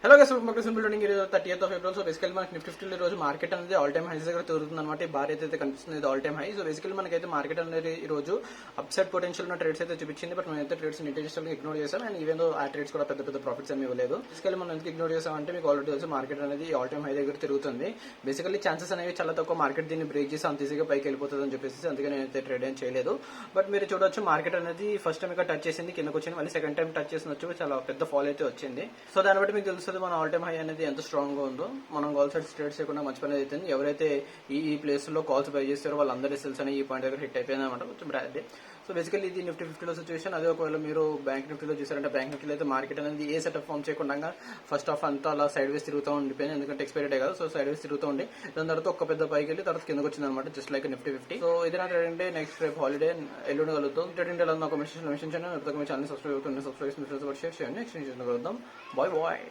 Hello guys, మాకు simple trading 30th of April. So basically మనకి Nifty 50 రోజు market అనేది ఆల్ టైమ్ హైస్ దగ్గర తిరుగుతుంది అనమాట. ఈ భారీ అయితే కనిపిస్తుంది, ఇది all time high. So basically మనకైతే మార్కెట్ అనేది ఈ రోజు అప్సైడ్ పొటెన్షియల్ ఉన్న ట్రేడ్స్ అయితే చూపించింది. బట్ మేమైతే ట్రేడ్స్ ఇంటెన్షనల్ ఇగ్నోర్ చేసాం. అండ్ ఈవెన్ ఆ ట్రేడ్స్ కూడా పెద్ద పెద్ద ప్రాఫిట్స్ ఏమి ఇవ్వలేదు. బేసికల్లీ మనం ఎందుకు ఇగ్నోర్ చేసామంటే మీకు ఆల్రెడీ తెలుసు మార్కెట్ అనేది ఆల్ టైమ్ హై దగ్గర తిరుగుతుంది. బేసికల్లీ ఛాన్సెస్ అనేవి చాలా తక్కువ మార్కెట్ దీన్ని బ్రేక్ చేసి అంత ఈజీగా పైకి వెళ్ళిపోతుంది అని చెప్పేసి అందుకే నేనైతే ట్రేడ్ ఏం చేయలేదు. బట్ మీరు చూడొచ్చు మార్కెట్ అనేది ఫస్ట్ టైం ఇక్కడ టచ్ చేసింది, కిందకు వచ్చింది, మళ్ళీ సెకండ్ టైం టచ్ చేసినచ్చు చాలా పెద్ద ఫాల్ అయితే వచ్చింది. సో దాన్ని బట్టి మీకు తెలుస్తుంది మన ఆల్ టైమ్ హై అనేది ఎంత స్ట్రాంగ్ గా ఉందో. మనం కాల్ సైడ్ ట్రేడ్ చేయకుండా మంచి పని అవుతుంది. ఎవరైతే ఈ ప్లేస్ లో కాల్స్ బై చేస్తారో వాళ్ళందరి సెల్స్ అని ఈ పాయింట్ దగ్గర హిట్ అయిపోయింది అనమాట. కొంచెం బ్యాడ్. సో బేసికల్లీ ఇది నిఫ్టీ 50లో సిచ్యువేషన్. అదే ఒకవేళ మీరు బ్యాంక్ నిఫ్టీలో చూసారంటే బ్యాంక్ నిఫ్టీలో అయితే మార్కెట్ అనేది ఏ సెటప్ ఫామ్ చేయకుండా ఫస్ట్ ఆఫ్ అంతా అలా సైడ్ వేస్ తిరుగుతూ ఉండిపోయింది. ఎందుకంటే ఎక్స్పైరీ కాదు. సో సైడ్ వేస్ తిరుగుతూ ఉండి దాని తర్వాత ఒక పెద్ద పైకి వెళ్ళి తర్వాత కిందకు వచ్చింది అనమాట, జస్ట్ లైక్ నిఫ్టీ 50. సో ఇది నా ట్రేడింగ్ డే. నెక్స్ట్ రేపు హాలిడే, ఎల్లుండి కలుగుతాం. ట్రేడింగ్ డే నాకు మెసేజ్ చేయండి. మీ ఛానల్ సబ్స్క్రైబ్ చేయండి. షేర్ చేయండి. నెక్స్ట్ కలుద్దాం. Bye bye.